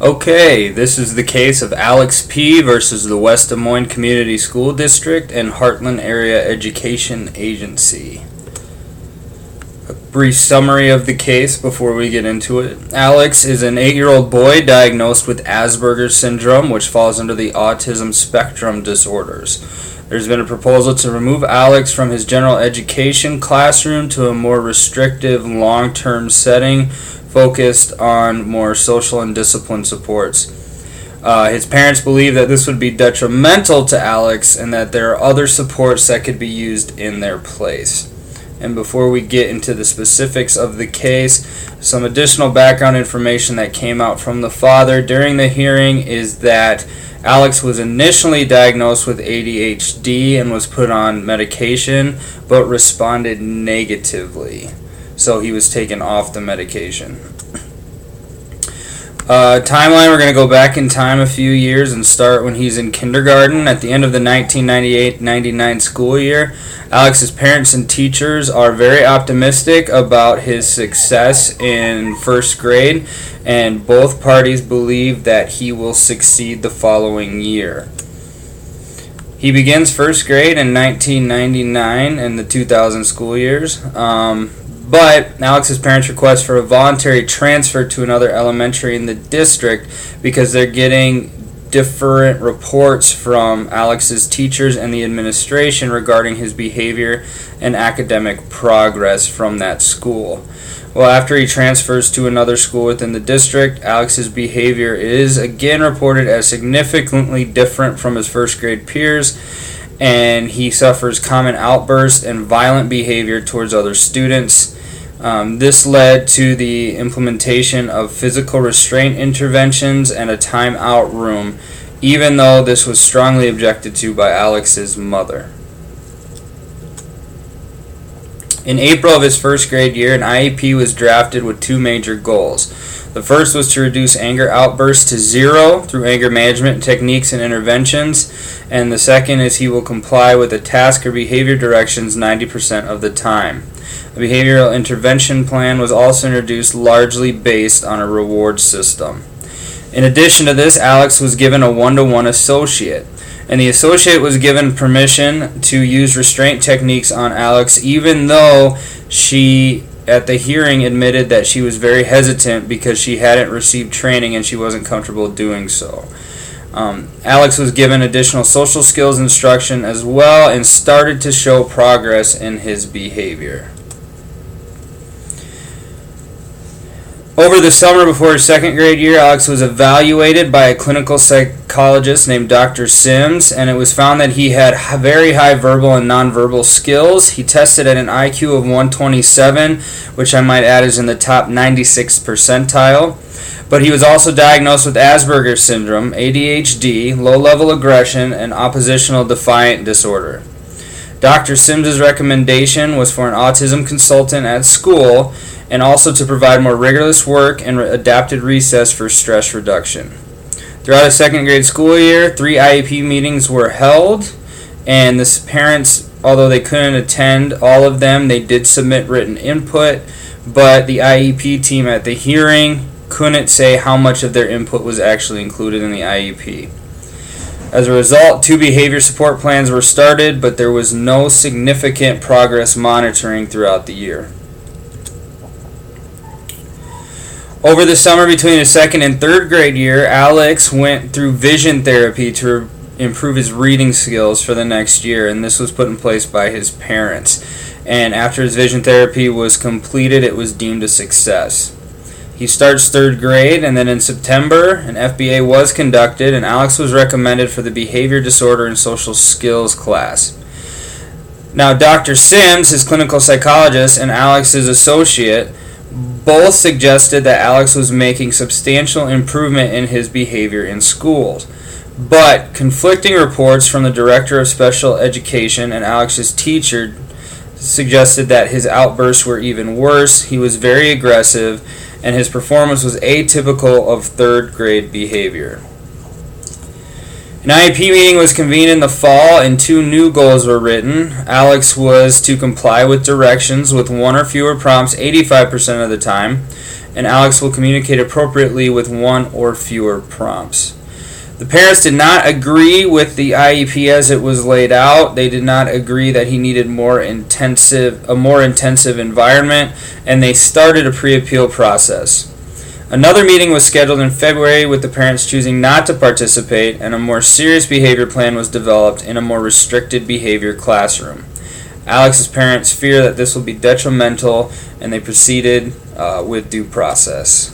Okay, this is the case of Alexp versus the West Des Moines Community School District and Heartland Area Education Agency. A brief summary of the case before we get into it. Alex is an 8-year-old boy diagnosed with Asperger's syndrome, which falls under the autism spectrum disorders. There's been a proposal to remove Alex from his general education classroom to a more restrictive long-term setting focused on more social and discipline supports. His parents believe that this would be detrimental to Alex and that there are other supports that could be used in their place. And before we get into the specifics of the case, some additional background information that came out from the father during the hearing is that Alex was initially diagnosed with ADHD and was put on medication, but responded negatively. So he was taken off the medication. Timeline, we're going to go back in time a few years and start when he's in kindergarten. At the end of the 1998-99 school year, Alex's parents and teachers are very optimistic about his success in first grade, and both parties believe that he will succeed the following year. He begins first grade in 1999 and the 2000 school years. But Alex's parents request for a voluntary transfer to another elementary in the district because they're getting different reports from Alex's teachers and the administration regarding his behavior and academic progress from that school. Well, after he transfers to another school within the district, Alex's behavior is again reported as significantly different from his first grade peers, and he suffers common outbursts and violent behavior towards other students. This led to the implementation of physical restraint interventions and a timeout room, even though this was strongly objected to by Alex's mother. In April of his first grade year, an IEP was drafted with two major goals. The first was to reduce anger outbursts to 0 through anger management techniques and interventions, and the second is he will comply with the task or behavior directions 90% of the time. A behavioral intervention plan was also introduced, largely based on a reward system. In addition to this, Alex was given a 1-to-1 associate, and the associate was given permission to use restraint techniques on Alex, even though she, at the hearing, admitted that she was very hesitant because she hadn't received training and she wasn't comfortable doing so. Alex was given additional social skills instruction as well and started to show progress in his behavior. Over the summer before his second grade year, Alex was evaluated by a clinical psychologist named Dr. Sims, and it was found that he had very high verbal and nonverbal skills. He tested at an IQ of 127, which I might add is in the top 96th percentile. But he was also diagnosed with Asperger's syndrome, ADHD, low-level aggression, and oppositional defiant disorder. Dr. Sims' recommendation was for an autism consultant at school and also to provide more rigorous work and adapted recess for stress reduction. Throughout his second grade school year, 3 IEP meetings were held, and the parents, although they couldn't attend all of them, they did submit written input, but the IEP team at the hearing couldn't say how much of their input was actually included in the IEP. As a result, 2 behavior support plans were started, but there was no significant progress monitoring throughout the year. Over the summer between his second and third grade year, Alex went through vision therapy to improve his reading skills for the next year, and this was put in place by his parents. And after his vision therapy was completed, it was deemed a success. He starts third grade, and then in September, an FBA was conducted, and Alex was recommended for the Behavior Disorder and Social Skills class. Now, Dr. Sims, his clinical psychologist, and Alex's associate both suggested that Alex was making substantial improvement in his behavior in schools. But conflicting reports from the Director of Special Education and Alex's teacher suggested that his outbursts were even worse. He was very aggressive, and his performance was atypical of third grade behavior. An IEP meeting was convened in the fall, and 2 new goals were written. Alex was to comply with directions with 1 or fewer prompts 85% of the time, and Alex will communicate appropriately with one or fewer prompts. The parents did not agree with the IEP as it was laid out. They did not agree that he needed a more intensive environment, and they started a pre-appeal process. Another meeting was scheduled in February with the parents choosing not to participate, and a more serious behavior plan was developed in a more restricted behavior classroom. Alex's parents fear that this will be detrimental, and they proceeded with due process.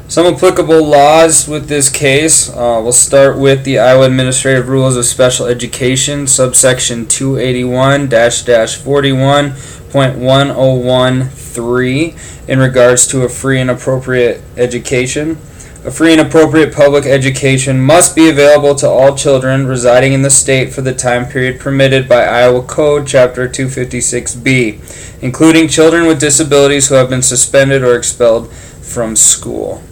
Some applicable laws with this case. We'll start with the Iowa Administrative Rules of Special Education, subsection 281-41.1013, in regards to a free and appropriate education. A free and appropriate public education must be available to all children residing in the state for the time period permitted by Iowa Code, Chapter 256B, including children with disabilities who have been suspended or expelled from school.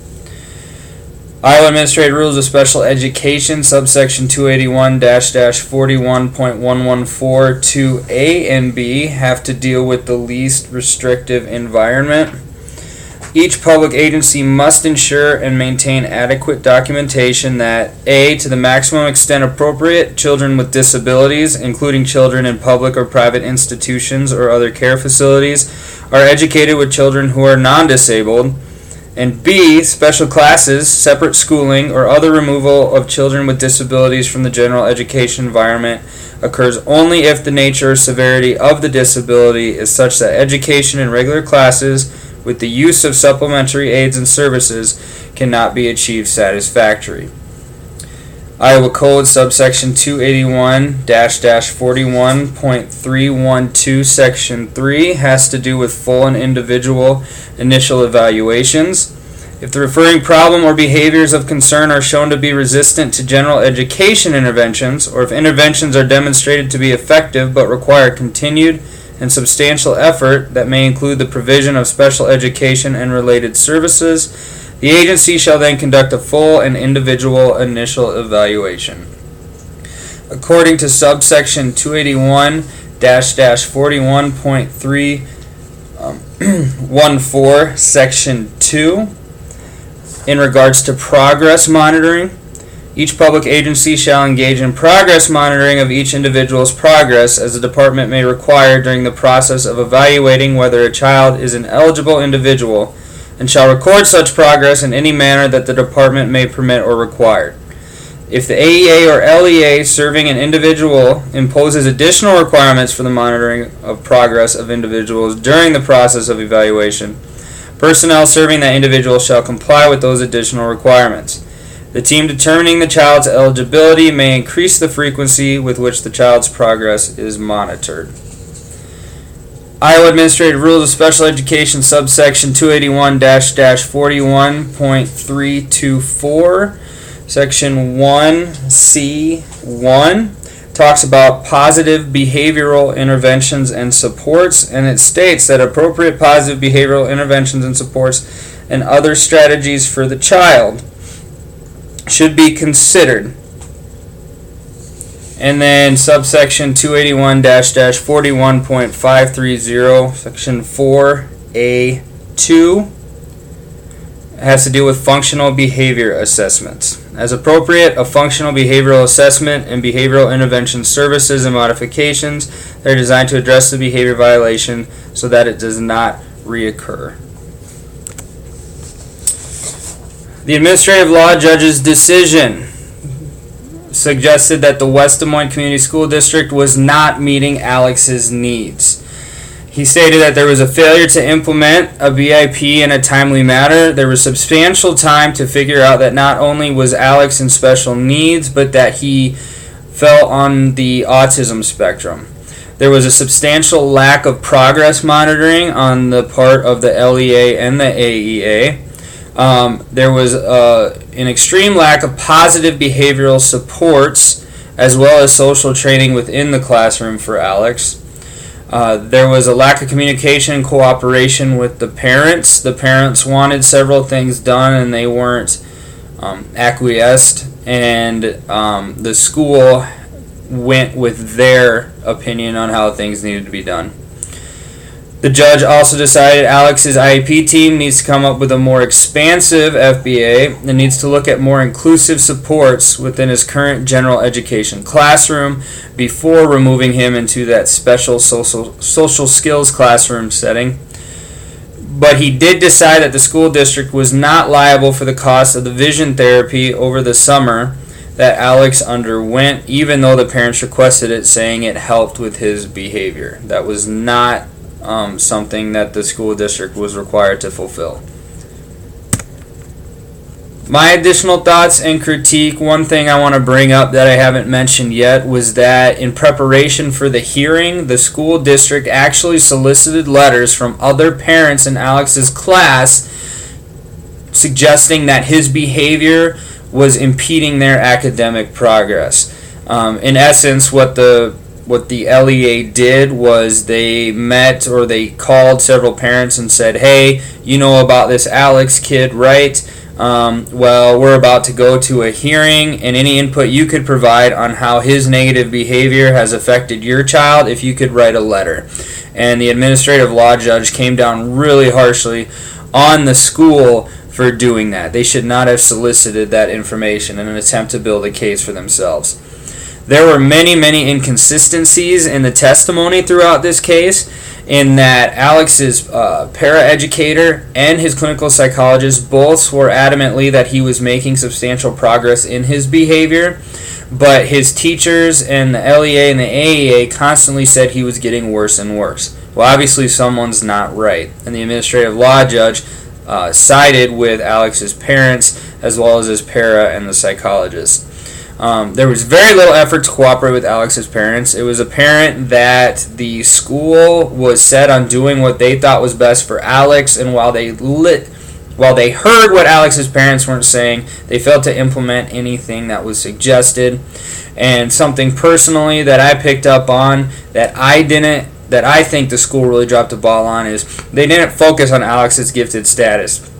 Iowa Administrative Rules of Special Education, subsection 281-41.114 2A and B, have to deal with the least restrictive environment. Each public agency must ensure and maintain adequate documentation that A, to the maximum extent appropriate, children with disabilities, including children in public or private institutions or other care facilities, are educated with children who are non-disabled, and B, special classes, separate schooling, or other removal of children with disabilities from the general education environment occurs only if the nature or severity of the disability is such that education in regular classes with the use of supplementary aids and services cannot be achieved satisfactorily. Iowa Code subsection 281-41.312 section 3 has to do with full and individual initial evaluations. If the referring problem or behaviors of concern are shown to be resistant to general education interventions, or if interventions are demonstrated to be effective but require continued and substantial effort that may include the provision of special education and related services, the agency shall then conduct a full and individual initial evaluation. According to subsection 281-41.314 section 2, in regards to progress monitoring, each public agency shall engage in progress monitoring of each individual's progress as the department may require during the process of evaluating whether a child is an eligible individual, and shall record such progress in any manner that the department may permit or require. If the AEA or LEA serving an individual imposes additional requirements for the monitoring of progress of individuals during the process of evaluation, personnel serving that individual shall comply with those additional requirements. The team determining the child's eligibility may increase the frequency with which the child's progress is monitored. Iowa Administrative Rules of Special Education, subsection 281-41.324, section 1C1, talks about positive behavioral interventions and supports, and it states that appropriate positive behavioral interventions and supports and other strategies for the child should be considered. And then subsection 281-41.530, section 4A2, has to do with functional behavior assessments. As appropriate, a functional behavioral assessment and behavioral intervention services and modifications that are designed to address the behavior violation so that it does not reoccur. The administrative law judge's decision suggested that the West Des Moines Community School District was not meeting Alex's needs. He stated that there was a failure to implement a BIP in a timely manner. There was substantial time to figure out that not only was Alex in special needs, but that he fell on the autism spectrum. There was a substantial lack of progress monitoring on the part of the LEA and the AEA. There was an extreme lack of positive behavioral supports as well as social training within the classroom for Alex. There was a lack of communication and cooperation with the parents. The parents wanted several things done and they weren't acquiesced, and the school went with their opinion on how things needed to be done. The judge also decided Alex's IEP team needs to come up with a more expansive FBA and needs to look at more inclusive supports within his current general education classroom before removing him into that special social skills classroom setting. But he did decide that the school district was not liable for the cost of the vision therapy over the summer that Alex underwent, even though the parents requested it, saying it helped with his behavior. That was not something that the school district was required to fulfill. My additional thoughts and critique, one thing I want to bring up that I haven't mentioned yet was that in preparation for the hearing, the school district actually solicited letters from other parents in Alex's class suggesting that his behavior was impeding their academic progress. In essence, what the LEA did was they met or they called several parents and said, hey, you know about this Alex kid, right? Well, we're about to go to a hearing, and any input you could provide on how his negative behavior has affected your child, if you could write a letter. And the administrative law judge came down really harshly on the school for doing that. They should not have solicited that information in an attempt to build a case for themselves. There were many, many inconsistencies in the testimony throughout this case, in that Alex's paraeducator and his clinical psychologist both swore adamantly that he was making substantial progress in his behavior, but his teachers and the LEA and the AEA constantly said he was getting worse and worse. Well, obviously someone's not right, and the administrative law judge sided with Alex's parents as well as his para and the psychologist. There was very little effort to cooperate with Alex's parents. It was apparent that the school was set on doing what they thought was best for Alex, and while they heard what Alex's parents weren't saying, they failed to implement anything that was suggested. And something personally that I picked up on that I think the school really dropped the ball on is they didn't focus on Alex's gifted status.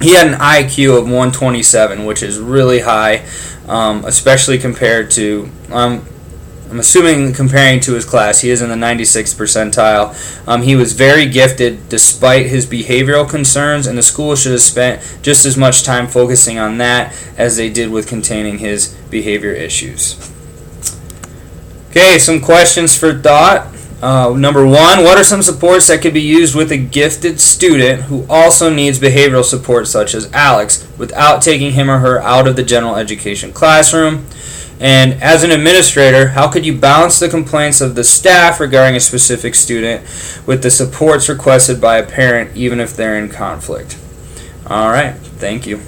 He had an IQ of 127, which is really high, especially compared to, I'm assuming comparing to his class. He is in the 96th percentile. He was very gifted despite his behavioral concerns, and the school should have spent just as much time focusing on that as they did with containing his behavior issues. Okay, some questions for thought. Number one, what are some supports that could be used with a gifted student who also needs behavioral support such as Alex without taking him or her out of the general education classroom? And as an administrator, how could you balance the complaints of the staff regarding a specific student with the supports requested by a parent even if they're in conflict? All right, thank you.